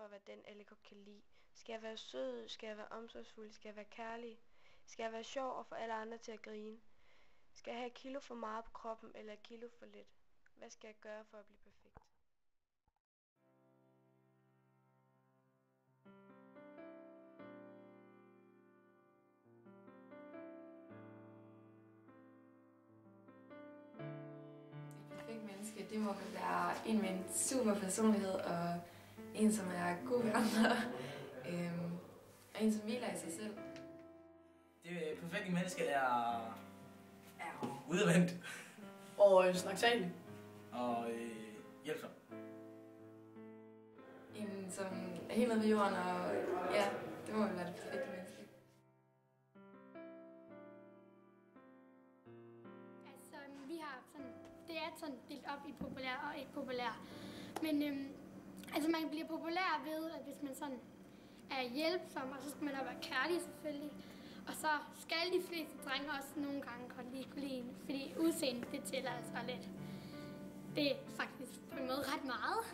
for at være den, alle godt kan lide? Skal jeg være sød? Skal jeg være omsorgsfuld? Skal jeg være kærlig? Skal jeg være sjov og få alle andre til at grine? Skal jeg have et kilo for meget på kroppen eller et kilo for lidt? Hvad skal jeg gøre for at blive perfekt? Et perfekt menneske, det må være en med en super personlighed og en, som er god ved andre. Og en, som hviler i sig selv. Det perfekte menneske er udadvendt. Og snaksalig. Og hjælpsom. En, som er helt nede ved jorden, og ja, det må være det perfekte menneske. Altså, vi har sådan, det er sådan delt op i populær og ikke populær. Men altså, man bliver populær ved, at hvis man sådan er hjælpsom, og så skal man også være kærlig selvfølgelig. Og så skal de fleste drenge også nogle gange godt lige kunne lide en, fordi udseende, det tæller altså lidt. Det er faktisk på en måde ret meget.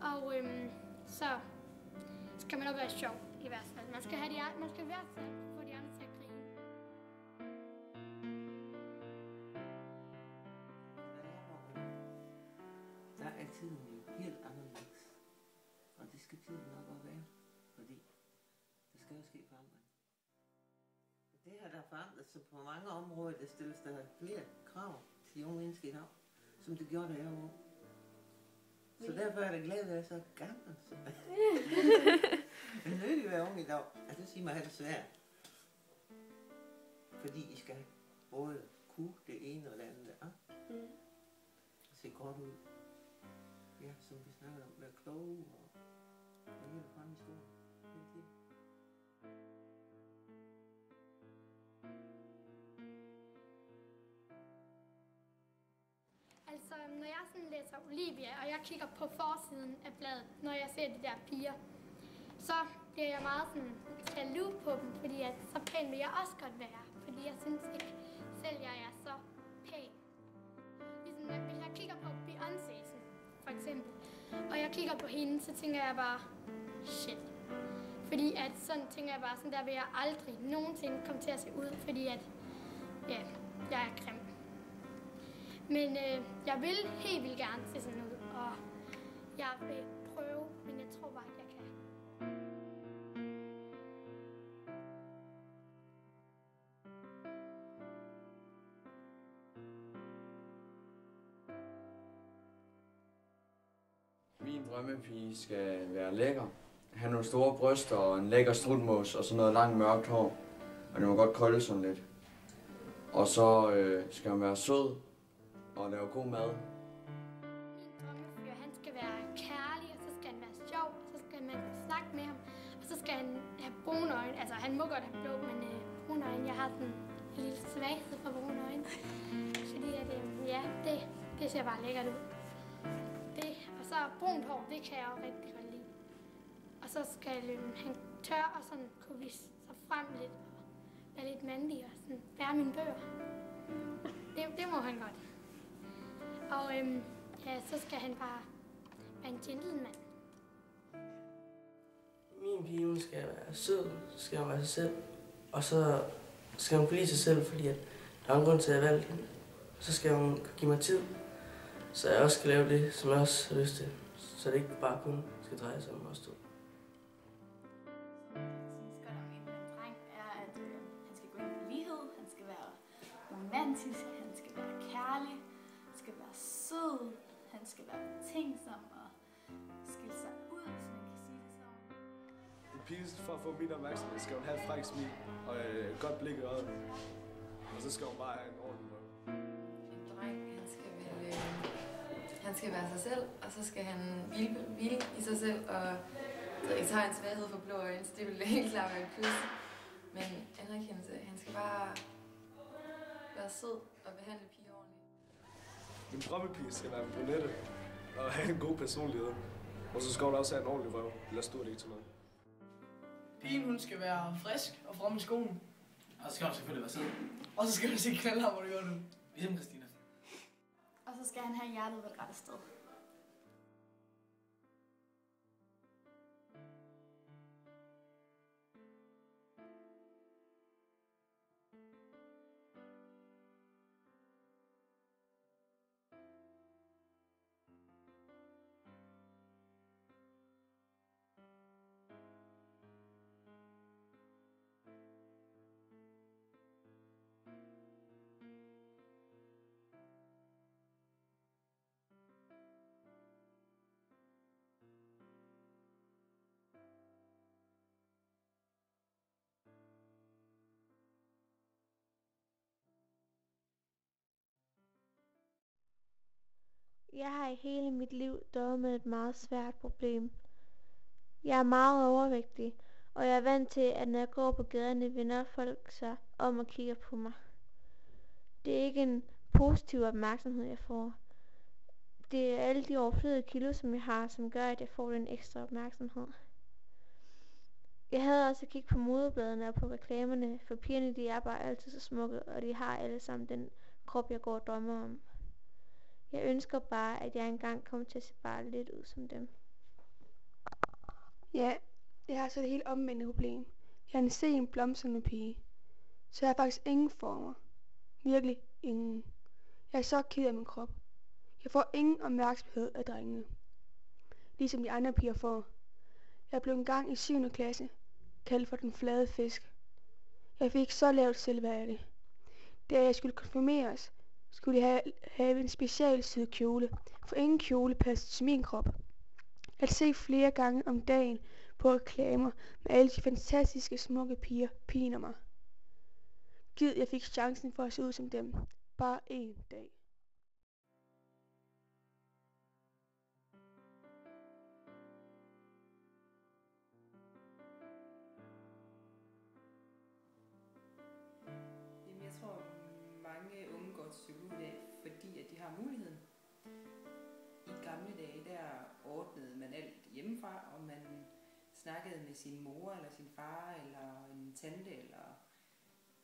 Og så skal man også være sjov i hvert fald. Man skal være selv og få de andre til at grine. Der er tiden jo helt anderledes. Og det skal tiden nok også være, fordi der skal jo ske forandring. Det her, der forandret sig på mange områder, der stilles der flere krav til unge mennesker i dag, som det gjorde, da jeg var ung. Så derfor er jeg glad, at jeg er så gammel. Det er nødt at være ung i dag. Altså, det siger mig, at det er svært. Fordi I skal både kunne det ene og det andet. Ja? Og se godt ud. Ja, som vi snakker om, være kloge og hele frem i skolen. Altså, når jeg sådan læser Olivia, og jeg kigger på forsiden af bladet, når jeg ser de der piger, så bliver jeg meget sådan jaloux på dem, fordi at så pæn vil jeg også godt være. Fordi jeg synes ikke selv, jeg er så pæn. Ligesom hvis jeg kigger på Beyoncé, for eksempel, og jeg kigger på hende, så tænker jeg bare, shit. Fordi at sådan tænker jeg bare, sådan der vil jeg aldrig nogensinde komme til at se ud, fordi at, ja, jeg er grim. Men jeg vil helt vildt gerne se sådan ud, og jeg vil prøve, men jeg tror bare ikke, jeg kan. Min drømmepige skal være lækker, have nogle store bryster og en lækker strutmås og sådan noget langt mørkt hår. Og det må godt krølle sådan lidt. Og så skal hun være sød og lave god mad. Min drømmefyr, han skal være kærlig, og så skal han være sjov, og så skal man snakke med ham. Og så skal han have brune øjne. Altså, han må godt have blå, men brune øjne, jeg har sådan en lille svaghed for brune øjne. Fordi at, ja, det ser bare lækkert ud. Og så brunt hår, det kan jeg jo rigtig godt lide. Og så skal han tør og sådan kunne vise sig frem lidt, og være lidt mandlig og sådan bære mine bøger. Det må han godt. Og ja, så skal han bare være en gentleman. Min pige skal være sød, skal hun være sig selv. Og så skal hun kunne lide sig selv, fordi at der er en grund til, at jeg valgte hende. Så skal hun give mig tid, så jeg også skal lave det, som jeg også har lyst til. Så det ikke bare kun skal dreje sig om os to. Han skal gå ind på lighed, han skal være romantisk, han skal være kærlig, han skal være sød, han skal være betænksom og skille sig ud, hvis man kan sige det sådan. En pige, for at få min opmærksomhed, skal hun have et frækt smil og et godt blik i øjet. Og så skal hun bare have en ordentlig røv. En dreng, han skal være sig selv, og så skal han hvile i sig selv, og Henrik har en svaghed for blå øjne, så det vil helt klart være et plus. Men anerkendelse, han skal bare være sød og behandle piger ordentligt. En drømmepige skal være en brunette og have en god personlighed. Og så skal hun også have en ordentlig røv. Ellers stod det ikke til noget. Pigen, hun skal være frisk og frem i skolen. Og så skal hun selvfølgelig være sød. Og så skal hun se knaldhammer, det gør du. Ligesom Christina. Og så skal han have hjertet ved det rette sted. Jeg har i hele mit liv døjet med et meget svært problem. Jeg er meget overvægtig, og jeg er vant til, at når jeg går på gaderne, vender folk sig om og kigger på mig. Det er ikke en positiv opmærksomhed, jeg får. Det er alle de overflødige kilo, som jeg har, som gør, at jeg får den ekstra opmærksomhed. Jeg havde også kigget på modebladene og på reklamerne, for pigerne de er bare altid så smukke, og de har alle sammen den krop, jeg går og drømmer om. Jeg ønsker bare, at jeg engang kommer til at se bare lidt ud som dem. Ja, jeg har så det helt omvendte problem. Jeg er en sen, blomstrende pige. Så jeg har faktisk ingen former. Virkelig ingen. Jeg er så ked af min krop. Jeg får ingen opmærksomhed af drengene. Ligesom de andre piger får. Jeg blev engang i 7. klasse kaldt for den flade fisk. Jeg fik så lavt selvværde. Da jeg skulle konfirmeres, skulle jeg have en specialsyet kjole, for ingen kjole passede til min krop. At se flere gange om dagen på reklamer med alle de fantastiske smukke piger piner mig. Gid jeg fik chancen for at se ud som dem. Bare en dag. Jamen, jeg tror, mange unge går til psykolog i dag, fordi at de har muligheden. I gamle dage, der ordnede man alt hjemmefra, og man snakkede med sin mor, eller sin far, eller en tante, eller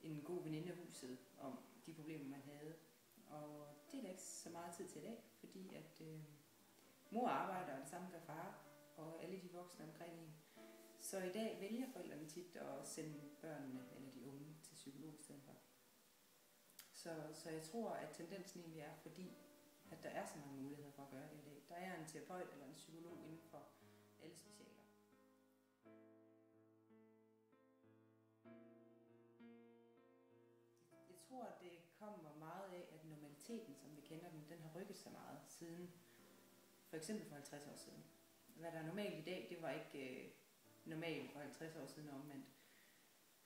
en god veninde af huset, om de problemer, man havde. Og det er der ikke så meget tid til i dag, fordi at mor arbejder, og det samme gør far, og alle de voksne omkring en. Så i dag vælger forældrene tit at sende børnene, eller de unge, til psykolog i stedet for. Så jeg tror, at tendensen egentlig er, fordi at der er så mange muligheder for at gøre det i dag. Der er en terapeut eller en psykolog inden for alle specialer. Jeg tror, at det kommer meget af, at normaliteten, som vi kender den har rykket sig meget siden, for eksempel for 50 år siden. Hvad der er normalt i dag, det var ikke normalt for 50 år siden omvendt.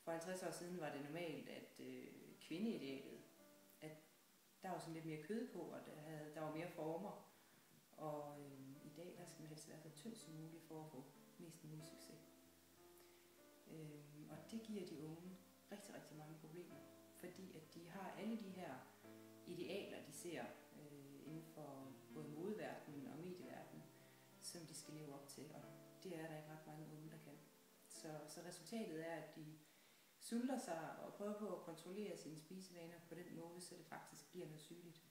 For 50 år siden var det normalt, at kvindeidealet, at der var sådan lidt mere kød på, og der var mere former. Og i dag, der skal man helst være så tynd som muligt for at få mest mulig succes. Og det giver de unge rigtig, rigtig mange problemer. Fordi at de har alle de her idealer, de ser inden for både modeverdenen og medieverdenen, som de skal leve op til. Og det er der ikke ret mange unge, der kan. Så resultatet er, at de sulter sig og prøver på at kontrollere sine spisevaner på den måde, så det faktisk bliver noget sygeligt.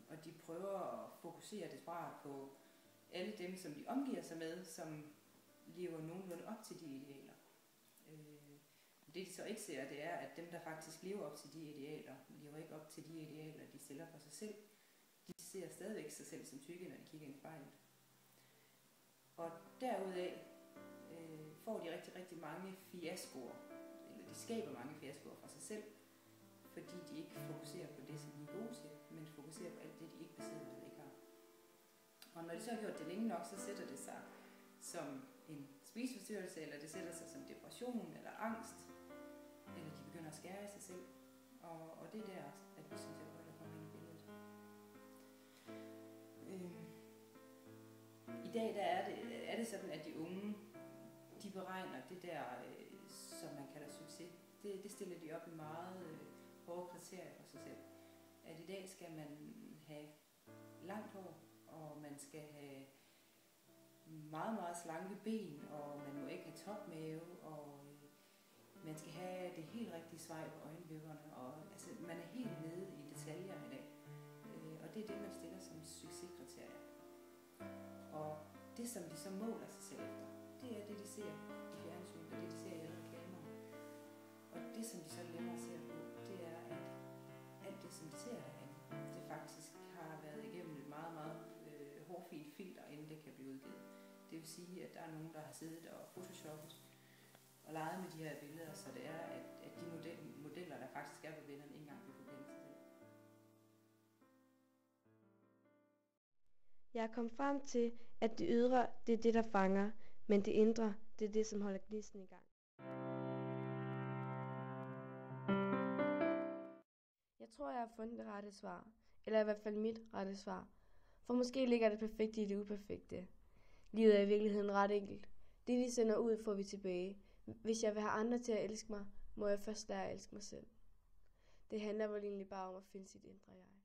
Og de prøver at fokusere desperat på alle dem, som de omgiver sig med, som lever nogenlunde op til de idealer. Det de så ikke ser, det er, at dem, der faktisk lever op til de idealer, lever ikke op til de idealer, de stiller for sig selv. De ser stadigvæk sig selv som tykke, når de kigger ind i spejlet. Og derudaf får de rigtig, rigtig mange fiaskoer, eller de skaber mange fiaskoer for sig selv, fordi de ikke fokuserer på det, som de er gode til, men fokuserer på alt det, de ikke besidder, eller ikke har. Og når de så har gjort det længe nok, så sætter det sig som en spiseforstyrrelse, eller det sætter sig som depression, eller angst, eller de begynder at skære i sig selv. Og det er der, at vi som terapeuter kommer ind i billedet. I dag der er det sådan, at de unge, de beregner det der, som man kalder succes. Det stiller de op i meget hårde kriterier for sig selv. At i dag skal man have langt hår, og man skal have meget, meget slanke ben, og man må ikke have topmave, og man skal have det helt rigtige svej på øjenvipperne, og altså, man er helt nede i detaljer i dag. Og det er det, man stiller som succeskriterier. Og det, som de så måler sig selv efter, det er det, de ser i fjernsynet, og det, de ser i alle reklamer. Og det, som de så længere ser på, det er, at alt det, som de ser derhen, det faktisk har været igennem et meget, meget hårfint filter, inden det kan blive udgivet. Det vil sige, at der er nogen, der har siddet og photoshoppet og leget med de her billeder, så det er, at de modeller, der faktisk er på billederne, ikke engang vil kunne kende sig selv. Jeg kom frem til, at det ydre, det er det, der fanger, men det indre, det er det, som holder gnisten i gang. Jeg tror, jeg har fundet det rette svar. Eller i hvert fald mit rette svar. For måske ligger det perfekte i det uperfekte. Livet er i virkeligheden ret enkelt. Det vi sender ud, får vi tilbage. Hvis jeg vil have andre til at elske mig, må jeg først lære at elske mig selv. Det handler vel egentlig bare om at finde sit indre jeg.